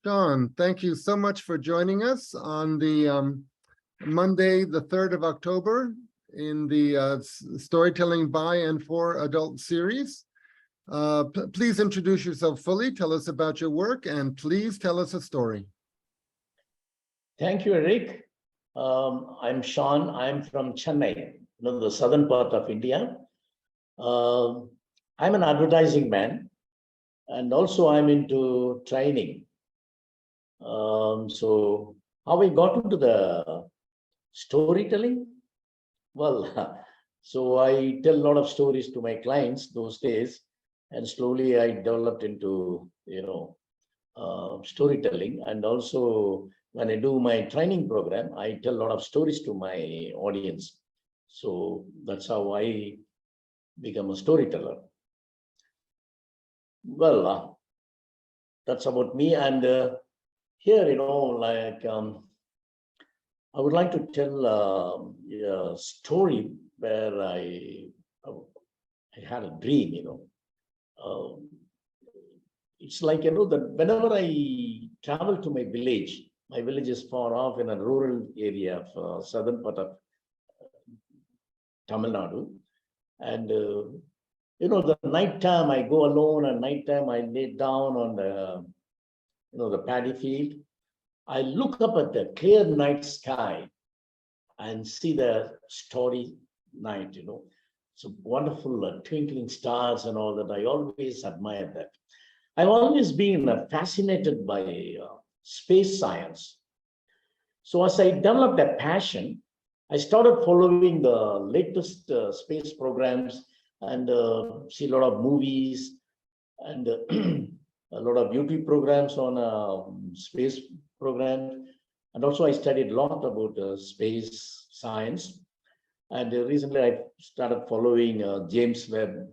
Shan, thank you so much for joining us on the Monday, the 3rd of October in the Storytelling by and for Adult series. Please introduce yourself fully, tell us about your work, and please tell us a story. Thank you, Eric. I'm Shan. I'm from Chennai, the southern part of India. I'm an advertising man, and also I'm into training. So how I got into the storytelling? Well, so I tell a lot of stories to my clients those days, and slowly I developed into, storytelling. And also when I do my training program, I tell a lot of stories to my audience. So that's how I become a storyteller. Well, that's about me. And here, I would like to tell a story where I had a dream, it's like, that whenever I travel to my village is far off in a rural area of southern part of Tamil Nadu. And, the night time I go alone, and night time I lay down on the paddy field. I look up at the clear night sky and see the starry night, So wonderful twinkling stars and all that. I always admire that. I've always been fascinated by space science. So as I developed a passion, I started following the latest space programs and see a lot of movies and a lot of beauty programs on space programs. And also I studied a lot about space science. And recently I started following James Webb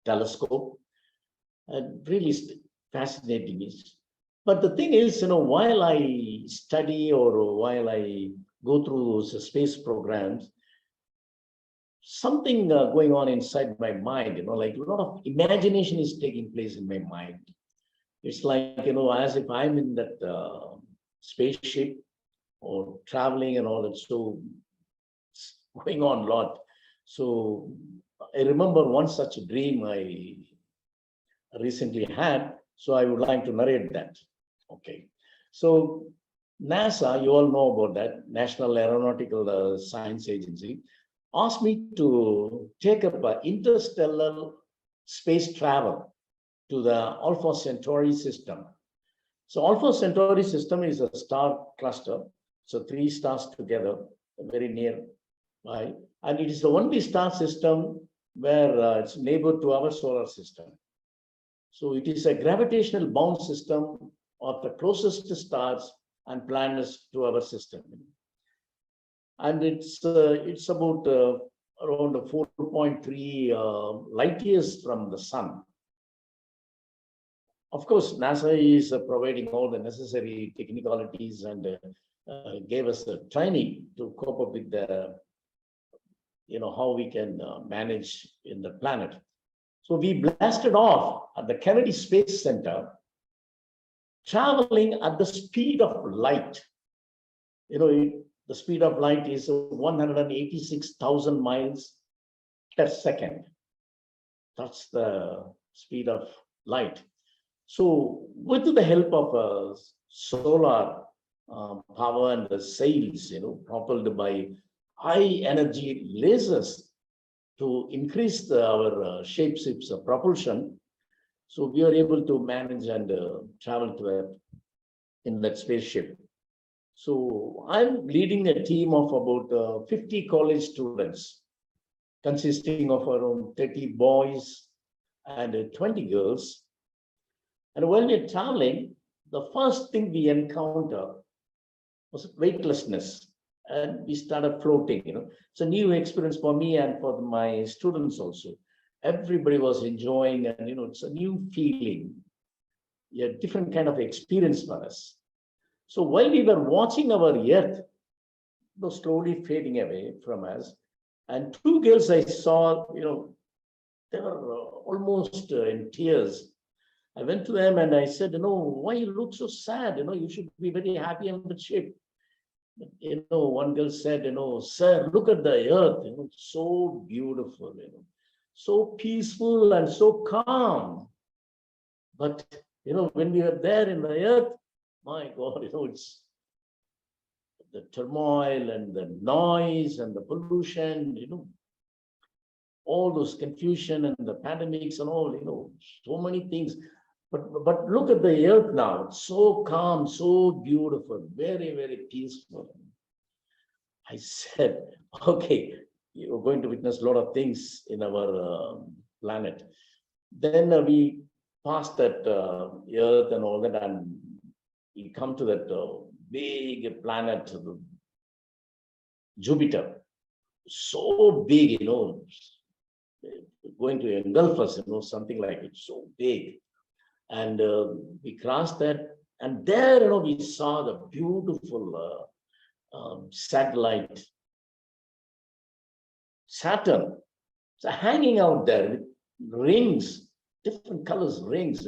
telescope. And really fascinating. But the thing is, while I study or while I go through those space programs, something going on inside my mind, like a lot of imagination is taking place in my mind. It's like, as if I'm in that spaceship or traveling and all that. So it's going on a lot. So I remember one such dream I recently had. So I would like to narrate that. Okay. So NASA, you all know about that, National Aeronautical Science Agency, asked me to take up an interstellar space travel to the Alpha Centauri system. So Alpha Centauri system is a star cluster. So 3 stars together, very nearby. And it is the only star system where it's neighbor to our solar system. So it is a gravitational bound system of the closest stars and planets to our system. And it's about around 4.3 light years from the sun. Of course, NASA is providing all the necessary technicalities and gave us the training to cope up with the, how we can manage in the planet. So we blasted off at the Kennedy Space Center, traveling at the speed of light. The speed of light is 186,000 miles per second. That's the speed of light. So with the help of solar power and the sails, propelled by high energy lasers to increase our shapeship's propulsion. So we are able to manage and travel in that spaceship. So I'm leading a team of about 50 college students, consisting of around 30 boys and 20 girls. And while we're traveling, the first thing we encounter was weightlessness. And we started floating, It's a new experience for me and for my students also. Everybody was enjoying, and it's a new feeling, a different kind of experience for us. So while we were watching our Earth, was slowly fading away from us, and 2 girls I saw, they were almost in tears. I went to them and I said, why you look so sad? You should be very happy and good shape. One girl said, sir, look at the earth, it's so beautiful, so peaceful and so calm. But, when we are there in the earth, my God, it's the turmoil and the noise and the pollution, all those confusion and the pandemics and all, so many things. But look at the earth now. It's so calm, so beautiful, very, very peaceful. I said, okay, you're going to witness a lot of things in our planet. Then we passed that earth and all that, and we come to that big planet, Jupiter. So big, going to engulf us, something like it, so big. And we crossed that, and there, we saw the beautiful satellite Saturn. So hanging out there with rings, different colors, rings,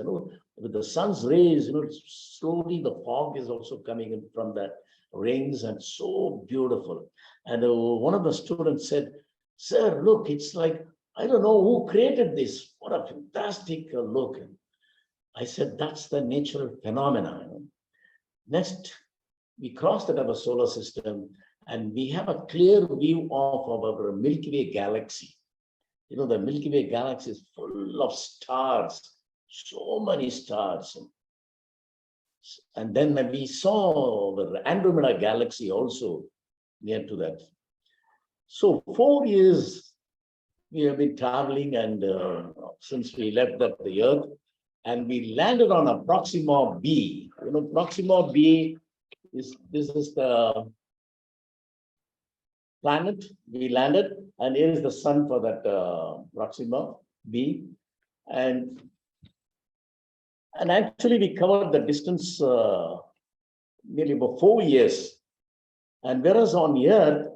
with the sun's rays, slowly the fog is also coming in from that rings, and so beautiful. And one of the students said, sir, look, it's like, I don't know who created this. What a fantastic look. I said, that's the natural phenomena. Next, we crossed out our solar system, and we have a clear view of our Milky Way galaxy. The Milky Way galaxy is full of stars, so many stars. And then we saw the Andromeda galaxy also near to that. So 4 years we have been traveling, and since we left the Earth, and we landed on a Proxima b. Proxima b is the planet. We landed, and here is the sun for that Proxima b. And actually we covered the distance nearly about 4 years. And whereas on Earth,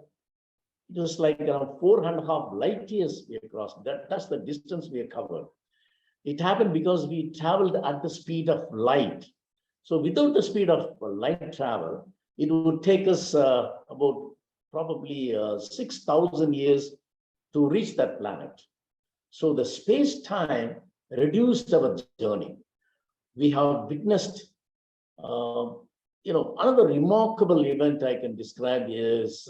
it was like around 4.5 light years we have crossed. That's the distance we have covered. It happened because we traveled at the speed of light. So without the speed of light travel, it would take us about probably 6,000 years to reach that planet. So the space-time reduced our journey. We have witnessed, another remarkable event I can describe is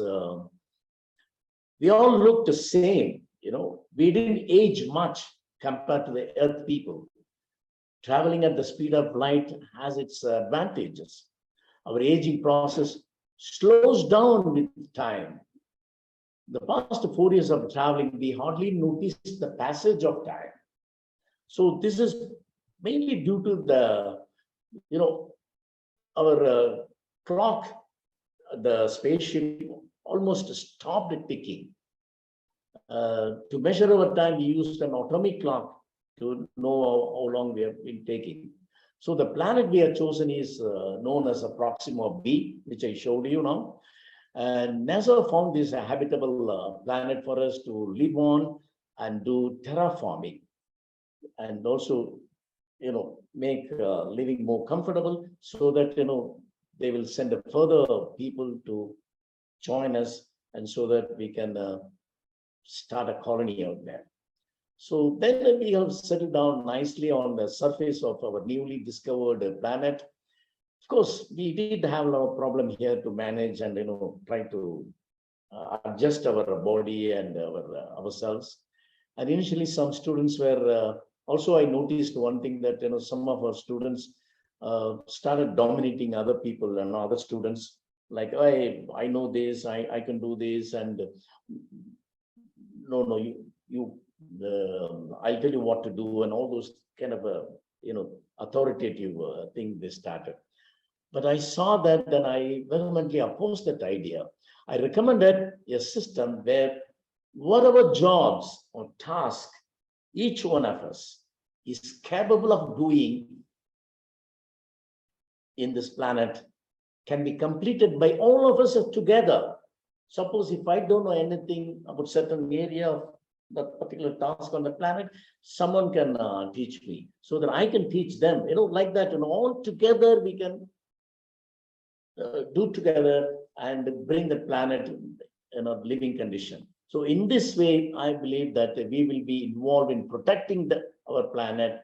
we all look the same. We didn't age much compared to the Earth people. Traveling at the speed of light has its advantages. Our aging process slows down with time. The past 4 years of traveling, we hardly noticed the passage of time. So this is mainly due to the, our clock, the spaceship almost stopped ticking. To measure our time, we used an atomic clock to know how long we have been taking. So the planet we have chosen is known as a Proxima b, which I showed you now. And NASA found this a habitable planet for us to live on and do terraforming, and also, make living more comfortable, so that, they will send further people to join us, and so that we can start a colony out there. So then we have settled down nicely on the surface of our newly discovered planet. Of course, we did have a lot of problem here to manage and, try to adjust our body and ourselves. And initially, some students were also, I noticed one thing that, some of our students started dominating other people and other students, like, I know this, I can do this, and no, I'll tell you what to do, and all those kind of authoritative thing they started. But I saw that, and I vehemently opposed that idea. I recommended a system where whatever jobs or tasks each one of us is capable of doing in this planet can be completed by all of us together. Suppose if I don't know anything about certain area of that particular task on the planet, someone can teach me so that I can teach them, like that, all together we can do together and bring the planet in a living condition. So in this way, I believe that we will be involved in protecting our planet,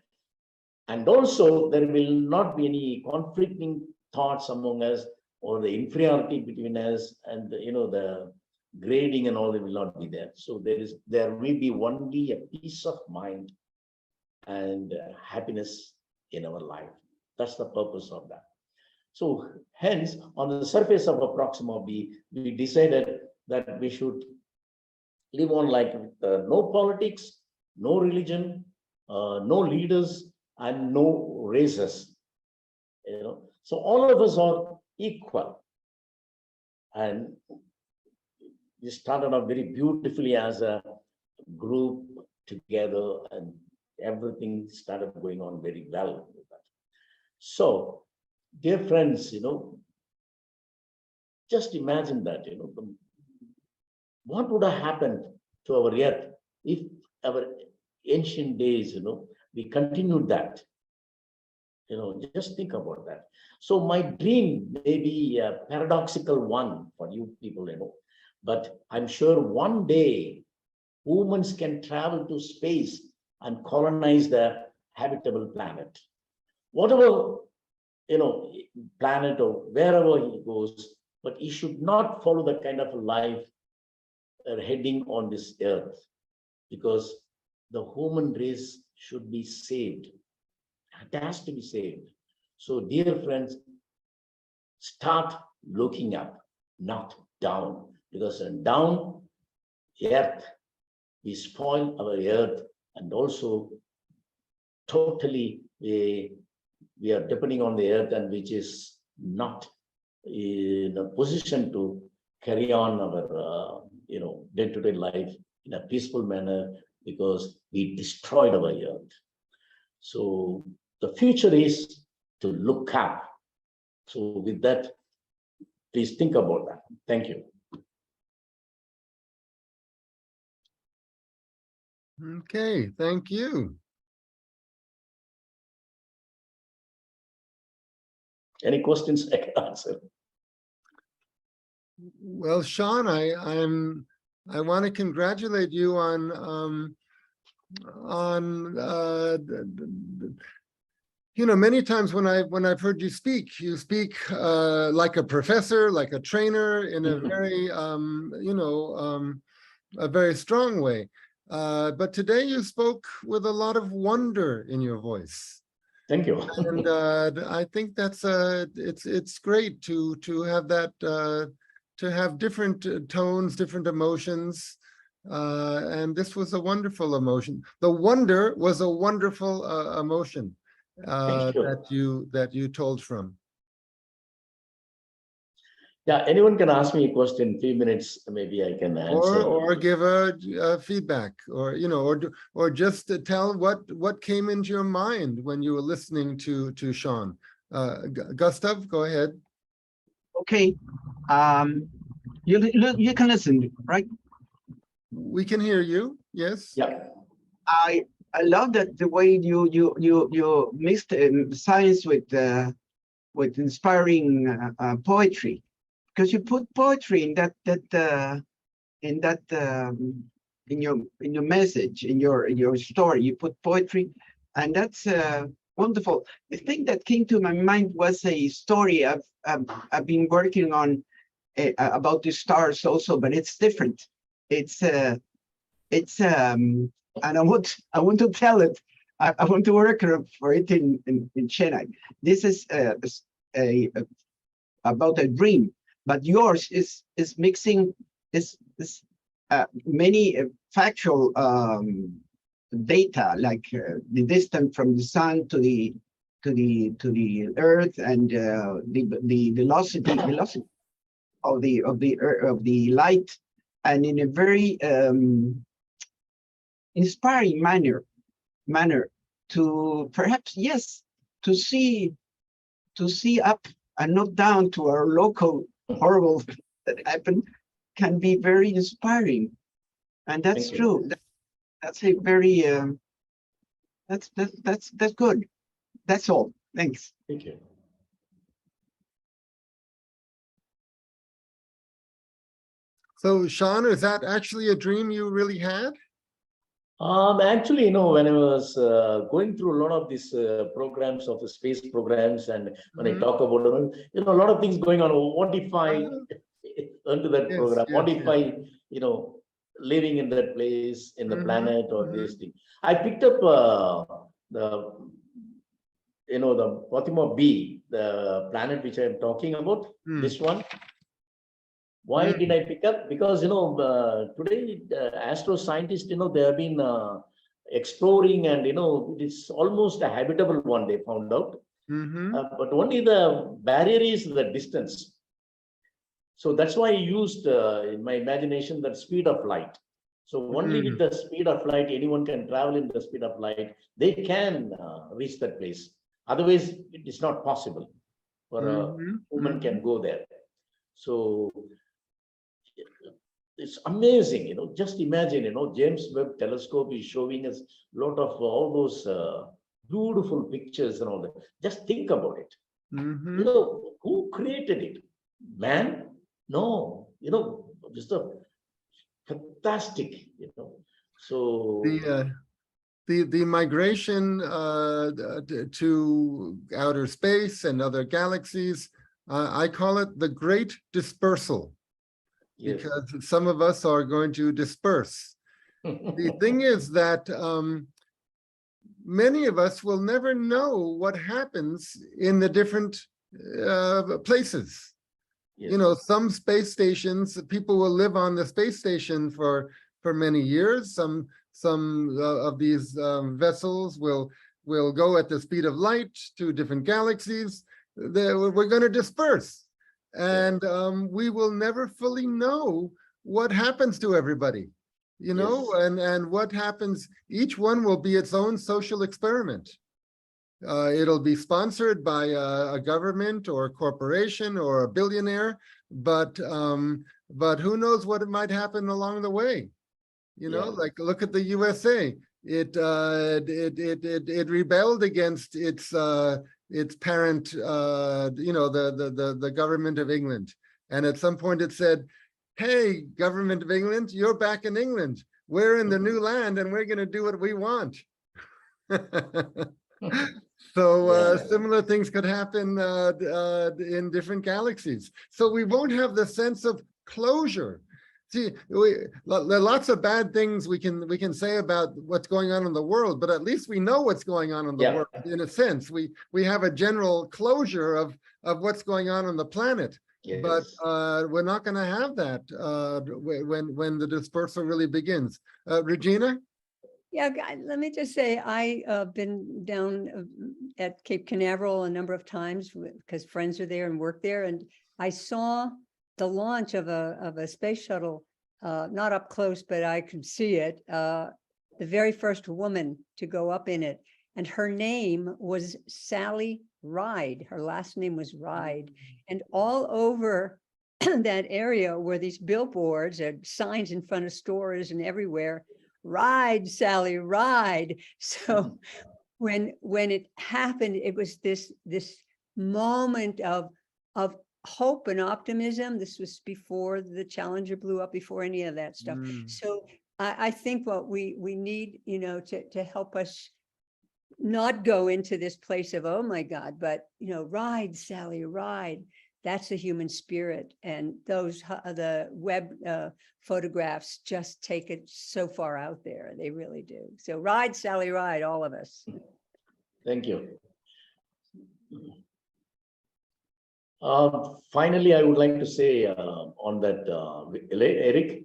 and also there will not be any conflicting thoughts among us or the inferiority between us, and the grading and all, it will not be there. So there will be only a peace of mind and happiness in our life. That's the purpose of that. So hence, on the surface of Proxima B, we decided that we should live on like no politics, no religion, no leaders, and no races. So all of us are equal, and we started off very beautifully as a group together, and everything started going on very well with that. So, dear friends, just imagine that, what would have happened to our earth if our ancient days, we continued that. Just think about that. So my dream may be a paradoxical one for you people, but I'm sure one day humans can travel to space and colonize the habitable planet. Whatever, planet or wherever he goes, but he should not follow the kind of life heading on this earth, because the human race should be saved. It has to be saved. So, dear friends, start looking up, not down, because down earth, we spoil our earth, and also totally we are depending on the earth, and which is not in a position to carry on our day-to-day life in a peaceful manner, because we destroyed our earth. So the future is to look up. So with that, please think about that. Thank you. Okay, thank you. Any questions I can answer? Well, Shan, I want to congratulate you on many times when I've heard you speak like a professor, like a trainer, in a very a very strong way. But today you spoke with a lot of wonder in your voice. Thank you. And I think that's it's great to have that, to have different tones, different emotions. And this was a wonderful emotion. The wonder was a wonderful emotion that you told from. Yeah, anyone can ask me a question in 3 minutes. Maybe I can answer. Or give a feedback, or or just to tell what came into your mind when you were listening to Shan. Gustav, go ahead. Okay, you can listen, right? We can hear you. Yes. Yeah. I love that the way you mixed science with inspiring poetry, because you put poetry in your message, in your story. You put poetry, and that's wonderful. The thing that came to my mind was a story I've been working on about the stars also, but it's different. And I want to tell it. I want to work for it in Chennai. This is about a dream, but yours is mixing many factual data, like the distance from the sun to the earth, and the velocity of the light, and in a very inspiring manner to perhaps, yes, to see up and not down to our local horrible that happened, can be very inspiring. And that's true. That's a very that's good. That's all. Thanks. Thank you. So Shan, is that actually a dream you really had? Actually, when I was going through a lot of these programs of the space programs, and when I talk about, a lot of things going on. What if I into that program? What if I, living in that place, in the planet or this thing? I picked up the Fatima B, the planet which I am talking about, this one. Why did I pick up? Because, today astro scientists, they have been exploring, and, it's almost a habitable one, they found out. But only the barrier is the distance. So that's why I used in my imagination that speed of light. So only with the speed of light, anyone can travel in the speed of light. They can reach that place. Otherwise, it is not possible for a human can go there. So it's amazing, just imagine, James Webb telescope is showing us a lot of all those beautiful pictures and all that. Just think about it. Who created it? Man? No, just a fantastic, So the migration to outer space and other galaxies, I call it the Great Dispersal. yes. Because some of us are going to disperse. The thing is that many of us will never know what happens in the different places. Yes. Some space stations, people will live on the space station for many years. Some of these vessels will go at the speed of light to different galaxies. We're going to disperse. And we will never fully know what happens to everybody, and what happens. Each one will be its own social experiment. It'll be sponsored by a government or a corporation or a billionaire, but who knows what might happen along the way? Like look at the USA. It rebelled against its parent, the government of England. And at some point it said, hey, government of England, you're back in England. We're in the new land and we're going to do what we want. So similar things could happen in different galaxies. So we won't have the sense of closure. See, there are lots of bad things we can say about what's going on in the world, but at least we know what's going on in the world. In a sense, we have a general closure of what's going on the planet. Yes. But we're not going to have that when the dispersal really begins. Regina? Yeah, let me just say, I've been down at Cape Canaveral a number of times because friends are there and work there, and I saw the launch of a space shuttle, not up close, but I could see it. The very first woman to go up in it, and her name was Sally Ride. Her last name was Ride, and all over that area were these billboards and signs in front of stores and everywhere. Ride, Sally, ride. So when it happened, it was this moment of hope and optimism. This was before the Challenger blew up, before any of that stuff. So I think what we need, to help us not go into this place of, oh my God, but ride, Sally, ride. That's the human spirit, and the web photographs just take it so far out there. They really do. So ride, Sally, ride, all of us. Thank you. Finally, I would like to say on that, Eric.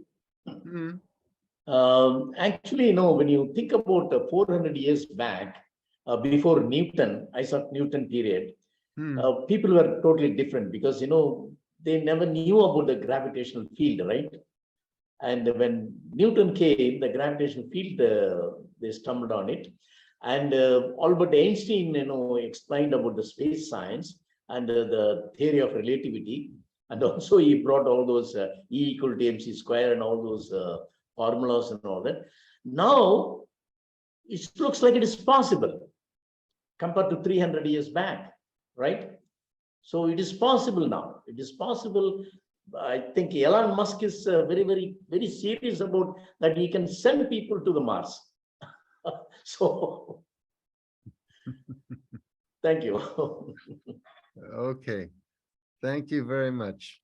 Actually, when you think about 400 years back, before Newton, Isaac Newton period, people were totally different because, they never knew about the gravitational field, right? And when Newton came, the gravitational field, they stumbled on it. And Albert Einstein, explained about the space science and the theory of relativity. And also he brought all those E = mc² and all those formulas and all that. Now, it looks like it is possible compared to 300 years back, right? So it is possible now. It is possible. I think Elon Musk is very serious about that. He can send people to the Mars. So, thank you. Okay, thank you very much.